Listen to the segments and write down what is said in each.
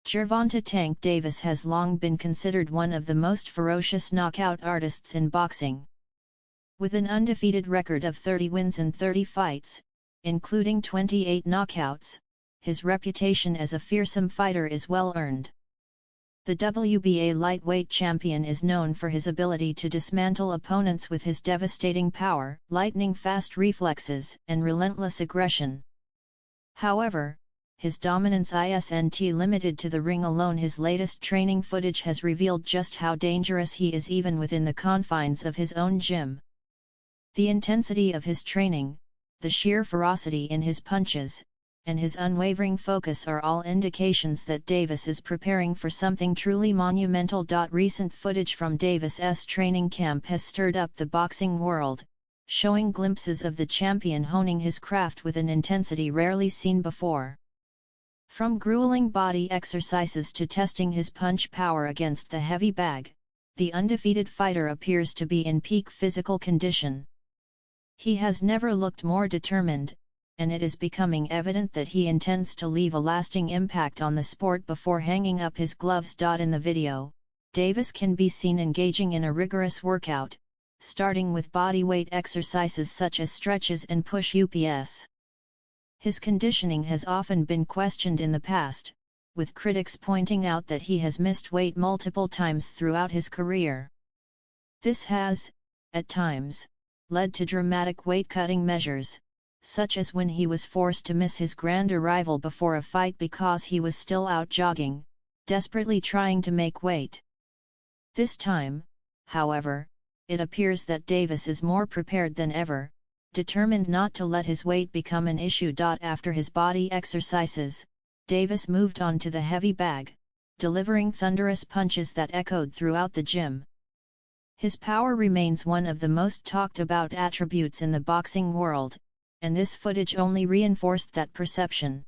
Gervonta "Tank" Davis has long been considered one of the most ferocious knockout artists in boxing. With an undefeated record of 30 wins in 30 fights, including 28 knockouts, his reputation as a fearsome fighter is well earned. The WBA lightweight champion is known for his ability to dismantle opponents with his devastating power, lightning-fast reflexes, and relentless aggression. However, his dominance isn't limited to the ring alone. His latest training footage has revealed just how dangerous he is even within the confines of his own gym. The intensity of his training, the sheer ferocity in his punches, and his unwavering focus are all indications that Davis is preparing for something truly monumental. Recent footage from Davis's training camp has stirred up the boxing world, showing glimpses of the champion honing his craft with an intensity rarely seen before. From grueling body exercises to testing his punch power against the heavy bag, the undefeated fighter appears to be in peak physical condition. He has never looked more determined, and it is becoming evident that he intends to leave a lasting impact on the sport before hanging up his gloves. In the video, Davis can be seen engaging in a rigorous workout, starting with bodyweight exercises such as stretches and push-ups. His conditioning has often been questioned in the past, with critics pointing out that he has missed weight multiple times throughout his career. This has, at times, led to dramatic weight-cutting measures, such as when he was forced to miss his grand arrival before a fight because he was still out jogging, desperately trying to make weight. This time, however, it appears that Davis is more prepared than ever, determined not to let his weight become an issue. After his body exercises, Davis moved on to the heavy bag, delivering thunderous punches that echoed throughout the gym. His power remains one of the most talked about attributes in the boxing world, and this footage only reinforced that perception.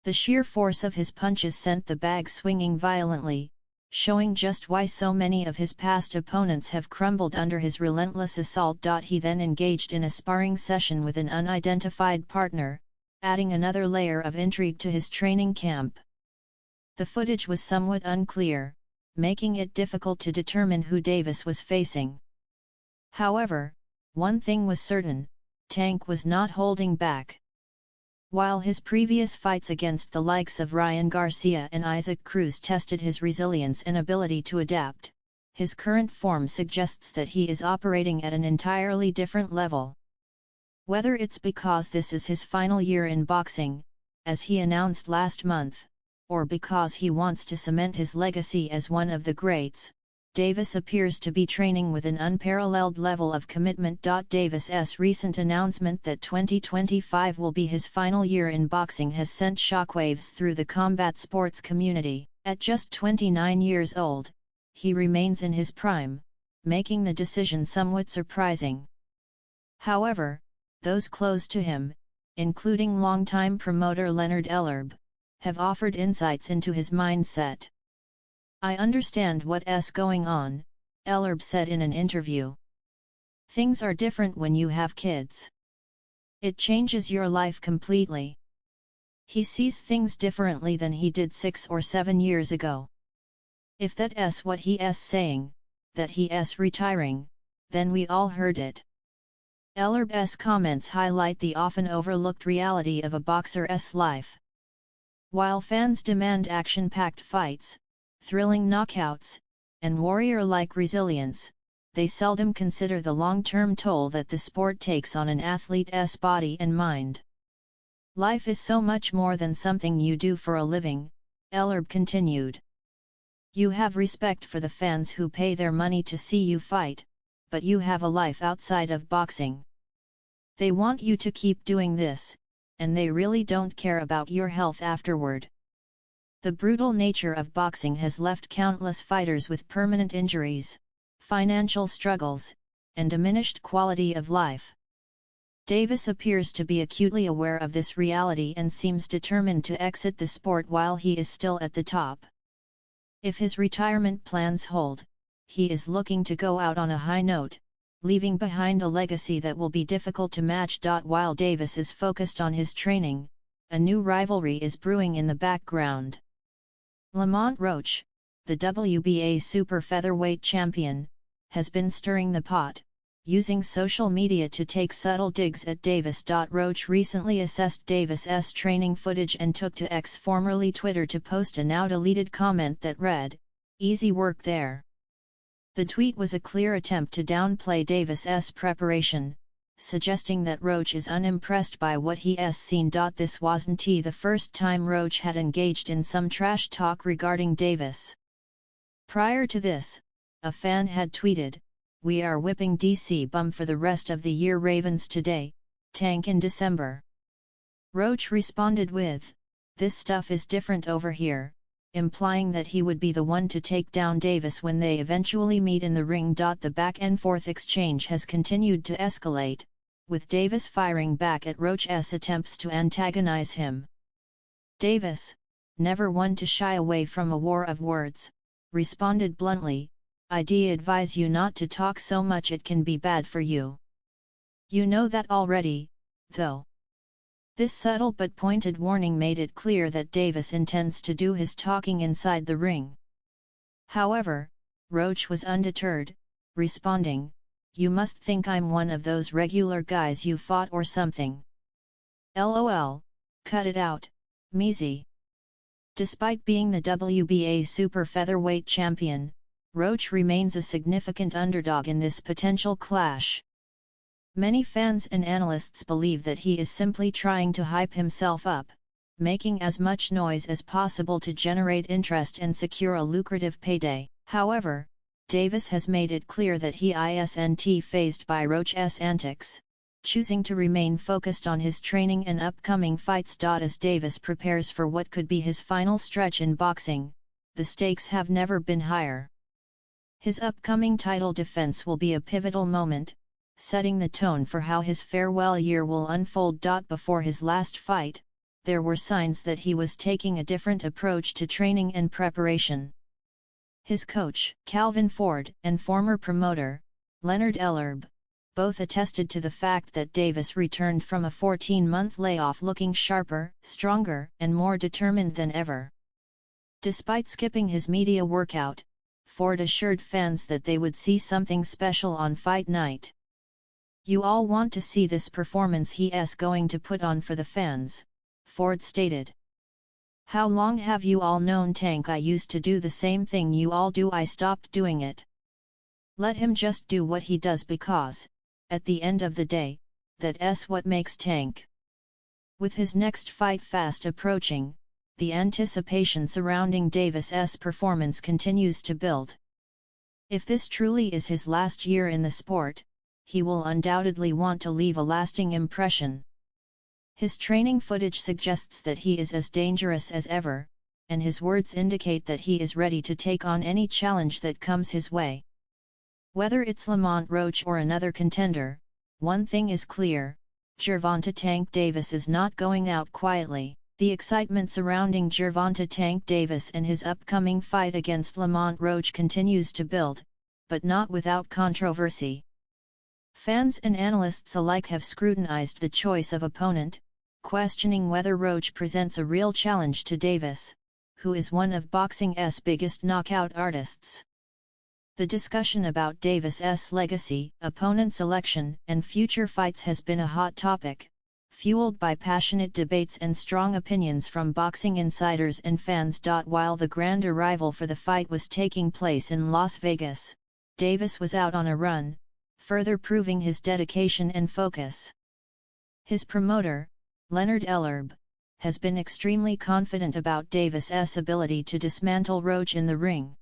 The sheer force of his punches sent the bag swinging violently, showing just why so many of his past opponents have crumbled under his relentless assault. He then engaged in a sparring session with an unidentified partner, adding another layer of intrigue to his training camp. The footage was somewhat unclear, making it difficult to determine who Davis was facing. However, one thing was certain: Tank was not holding back. While his previous fights against the likes of Ryan Garcia and Isaac Cruz tested his resilience and ability to adapt, his current form suggests that he is operating at an entirely different level. Whether it's because this is his final year in boxing, as he announced last month, or because he wants to cement his legacy as one of the greats, Davis appears to be training with an unparalleled level of commitment. Davis's recent announcement that 2025 will be his final year in boxing has sent shockwaves through the combat sports community. At just 29 years old, he remains in his prime, making the decision somewhat surprising. However, those close to him, including longtime promoter Leonard Ellerbe, have offered insights into his mindset. "I understand what's going on," Ellerbe said in an interview. "Things are different when you have kids. It changes your life completely. He sees things differently than he did 6 or 7 years ago. If that's what he's saying, that he's retiring, then we all heard it." Ellerbe's comments highlight the often overlooked reality of a boxer's life. While fans demand action-packed fights, thrilling knockouts, and warrior-like resilience, they seldom consider the long-term toll that the sport takes on an athlete's body and mind. "Life is so much more than something you do for a living," Ellerbe continued. "You have respect for the fans who pay their money to see you fight, but you have a life outside of boxing. They want you to keep doing this, and they really don't care about your health afterward." The brutal nature of boxing has left countless fighters with permanent injuries, financial struggles, and diminished quality of life. Davis appears to be acutely aware of this reality and seems determined to exit the sport while he is still at the top. If his retirement plans hold, he is looking to go out on a high note, leaving behind a legacy that will be difficult to match. While Davis is focused on his training, a new rivalry is brewing in the background. Lamont Roach, the WBA super featherweight champion, has been stirring the pot, using social media to take subtle digs at Davis. Roach recently assessed Davis's training footage and took to X, formerly Twitter, to post a now-deleted comment that read, "Easy work there." The tweet was a clear attempt to downplay Davis's preparation, suggesting that Roach is unimpressed by what he's seen. This wasn't the first time Roach had engaged in some trash talk regarding Davis. Prior to this, a fan had tweeted, "We are whipping DC bum for the rest of the year, Ravens today, tank in December." Roach responded with, "This stuff is different over here," implying that he would be the one to take down Davis when they eventually meet in the ring. The back-and-forth exchange has continued to escalate, with Davis firing back at Roach's attempts to antagonize him. Davis, never one to shy away from a war of words, responded bluntly, "I'd advise you not to talk so much, it can be bad for you. You know that already, though." This subtle but pointed warning made it clear that Davis intends to do his talking inside the ring. However, Roach was undeterred, responding, "You must think I'm one of those regular guys you fought or something. LOL, cut it out, Measy." Despite being the WBA super featherweight champion, Roach remains a significant underdog in this potential clash. Many fans and analysts believe that he is simply trying to hype himself up, making as much noise as possible to generate interest and secure a lucrative payday. However, Davis has made it clear that he isn't fazed by Roach's antics, choosing to remain focused on his training and upcoming fights. As Davis prepares for what could be his final stretch in boxing, the stakes have never been higher. His upcoming title defense will be a pivotal moment, setting the tone for how his farewell year will unfold. Before his last fight, there were signs that he was taking a different approach to training and preparation. His coach, Calvin Ford, and former promoter, Leonard Ellerbe, both attested to the fact that Davis returned from a 14-month layoff looking sharper, stronger, and more determined than ever. Despite skipping his media workout, Ford assured fans that they would see something special on fight night. "You all want to see this performance he's going to put on for the fans," Ford stated. "How long have you all known Tank? I used to do the same thing you all do. I stopped doing it. Let him just do what he does because, at the end of the day, that's what makes Tank." With his next fight fast approaching, the anticipation surrounding Davis's performance continues to build. If this truly is his last year in the sport, he will undoubtedly want to leave a lasting impression. His training footage suggests that he is as dangerous as ever, and his words indicate that he is ready to take on any challenge that comes his way. Whether it's Lamont Roach or another contender, one thing is clear: Gervonta "Tank" Davis is not going out quietly. The excitement surrounding Gervonta "Tank" Davis and his upcoming fight against Lamont Roach continues to build, but not without controversy. Fans and analysts alike have scrutinized the choice of opponent, questioning whether Roach presents a real challenge to Davis, who is one of boxing's biggest knockout artists. The discussion about Davis's legacy, opponent selection, and future fights has been a hot topic, fueled by passionate debates and strong opinions from boxing insiders and fans. While the grand arrival for the fight was taking place in Las Vegas, Davis was out on a run, further proving his dedication and focus. His promoter, Leonard Ellerbe, has been extremely confident about Davis's ability to dismantle Roach in the ring.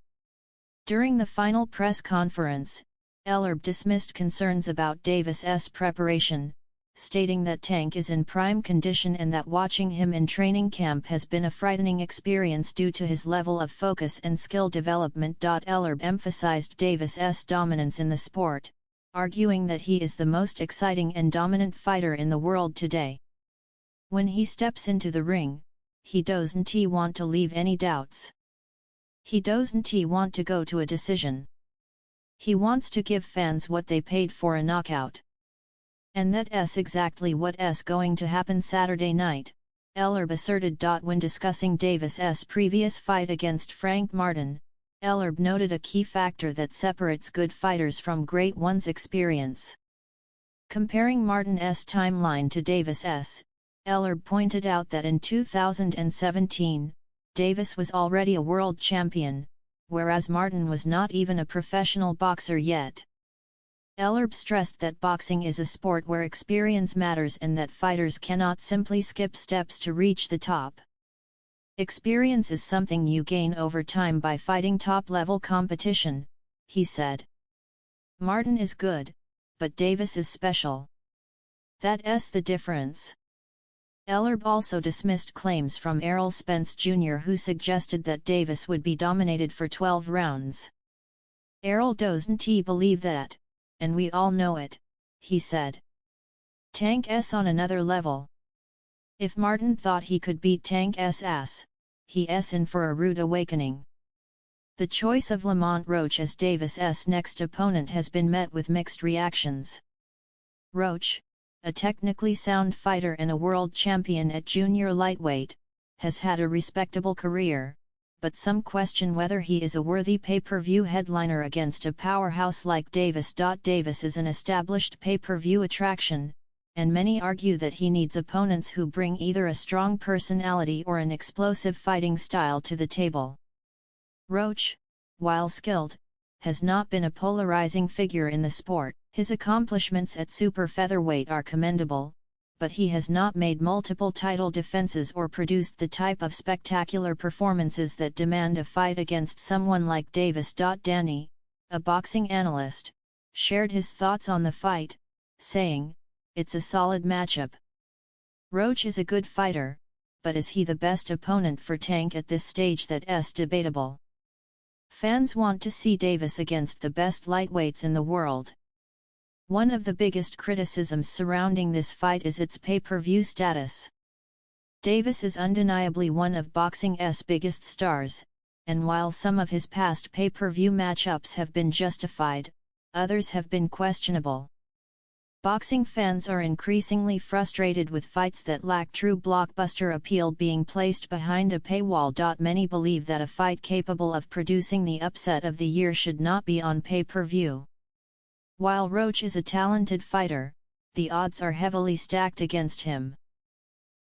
During the final press conference, Ellerbe dismissed concerns about Davis's preparation, stating that Tank is in prime condition and that watching him in training camp has been a frightening experience due to his level of focus and skill development. Ellerbe emphasized Davis's dominance in the sport, arguing that he is the most exciting and dominant fighter in the world today. When he steps into the ring, he doesn't want to leave any doubts. He doesn't want to go to a decision. He wants to give fans what they paid for, a knockout. And that's exactly what's going to happen Saturday night, Ellerb asserted. When discussing Davis's previous fight against Frank Martin, Ellerb noted a key factor that separates good fighters from great ones: experience. Comparing Martin's timeline to Davis's, Ellerb pointed out that in 2017, Davis was already a world champion, whereas Martin was not even a professional boxer yet. Ellerb stressed that boxing is a sport where experience matters and that fighters cannot simply skip steps to reach the top. Experience is something you gain over time by fighting top-level competition, he said. Martin is good, but Davis is special. That's the difference. Ellerb also dismissed claims from Errol Spence Jr., who suggested that Davis would be dominated for 12 rounds. Errol doesn't believe that, and we all know it, he said. Tank's on another level. If Martin thought he could beat Tank's ass, he's in for a rude awakening. The choice of Lamont Roach as Davis's next opponent has been met with mixed reactions. Roach, a technically sound fighter and a world champion at junior lightweight, has had a respectable career, but some question whether he is a worthy pay-per-view headliner against a powerhouse like Davis. Davis is an established pay-per-view attraction, and many argue that he needs opponents who bring either a strong personality or an explosive fighting style to the table. Roach, while skilled, has not been a polarizing figure in the sport. His accomplishments at super featherweight are commendable, but he has not made multiple title defenses or produced the type of spectacular performances that demand a fight against someone like Davis. Danny, a boxing analyst, shared his thoughts on the fight, saying, "It's a solid matchup. Roach is a good fighter, but is he the best opponent for Tank at this stage? That's debatable. Fans want to see Davis against the best lightweights in the world." One of the biggest criticisms surrounding this fight is its pay-per-view status. Davis is undeniably one of boxing's biggest stars, and while some of his past pay-per-view matchups have been justified, others have been questionable. Boxing fans are increasingly frustrated with fights that lack true blockbuster appeal being placed behind a paywall. Many believe that a fight capable of producing the upset of the year should not be on pay-per-view. While Roach is a talented fighter, the odds are heavily stacked against him.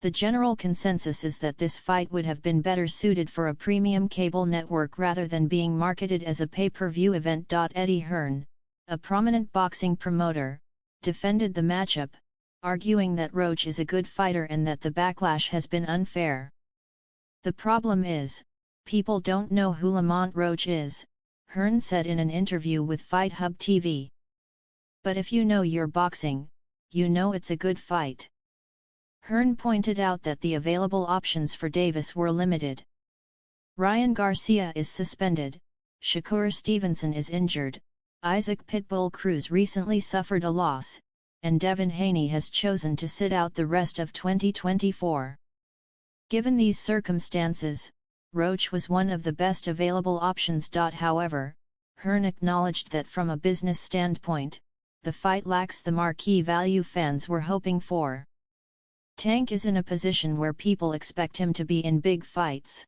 The general consensus is that this fight would have been better suited for a premium cable network rather than being marketed as a pay-per-view event. Eddie Hearn, a prominent boxing promoter, defended the matchup, arguing that Roach is a good fighter and that the backlash has been unfair. "The problem is, people don't know who Lamont Roach is," Hearn said in an interview with Fight Hub TV. "But if you know your boxing, you know it's a good fight." Hearn pointed out that the available options for Davis were limited. Ryan Garcia is suspended, Shakur Stevenson is injured, Isaac Pitbull Cruz recently suffered a loss, and Devin Haney has chosen to sit out the rest of 2024. Given these circumstances, Roach was one of the best available options. However, Hearn acknowledged that from a business standpoint, the fight lacks the marquee value fans were hoping for. Tank is in a position where people expect him to be in big fights.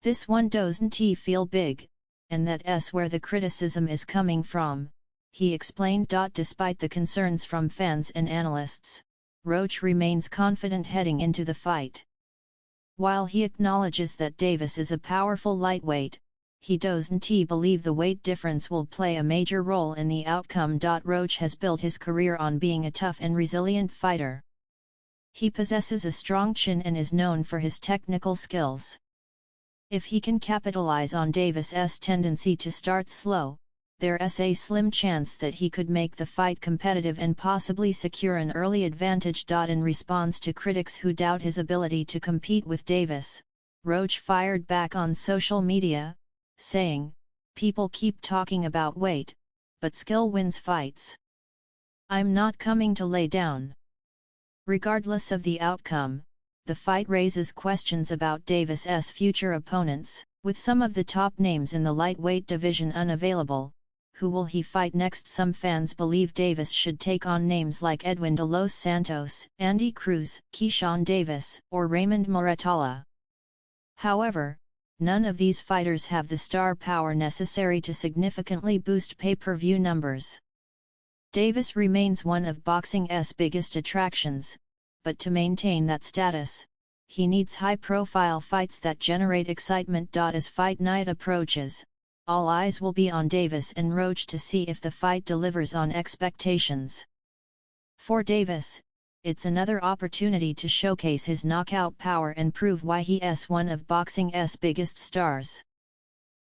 "This one doesn't feel big, and that's where the criticism is coming from," he explained. Despite the concerns from fans and analysts, Roach remains confident heading into the fight. While he acknowledges that Davis is a powerful lightweight, he doesn't believe the weight difference will play a major role in the outcome. Roach has built his career on being a tough and resilient fighter. He possesses a strong chin and is known for his technical skills. If he can capitalize on Davis's tendency to start slow, there's a slim chance that he could make the fight competitive and possibly secure an early advantage. In response to critics who doubt his ability to compete with Davis, Roach fired back on social media, saying, "People keep talking about weight, but skill wins fights. I'm not coming to lay down." Regardless of the outcome, the fight raises questions about Davis's future opponents, with some of the top names in the lightweight division unavailable. who will he fight next? Some fans believe Davis should take on names like Edwin de los Santos, Andy Cruz, Keyshawn Davis, or Raymond Muratalla. However, none of these fighters have the star power necessary to significantly boost pay-per-view numbers. Davis remains one of boxing's biggest attractions, but to maintain that status, he needs high-profile fights that generate excitement. As fight night approaches, all eyes will be on Davis and Roach to see if the fight delivers on expectations. For Davis, it's another opportunity to showcase his knockout power and prove why he's one of boxing's biggest stars.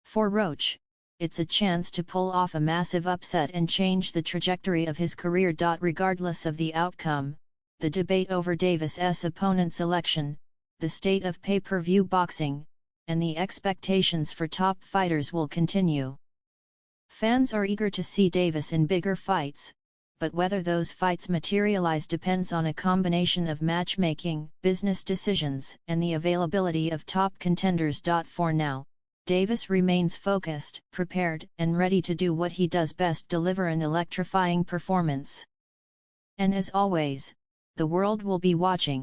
For Roach, it's a chance to pull off a massive upset and change the trajectory of his career. Regardless of the outcome, the debate over Davis's opponent's election, the state of pay-per-view boxing, and the expectations for top fighters will continue. Fans are eager to see Davis in bigger fights, but whether those fights materialize depends on a combination of matchmaking, business decisions, and the availability of top contenders. For now, Davis remains focused, prepared, and ready to do what he does best: deliver an electrifying performance. And as always, the world will be watching.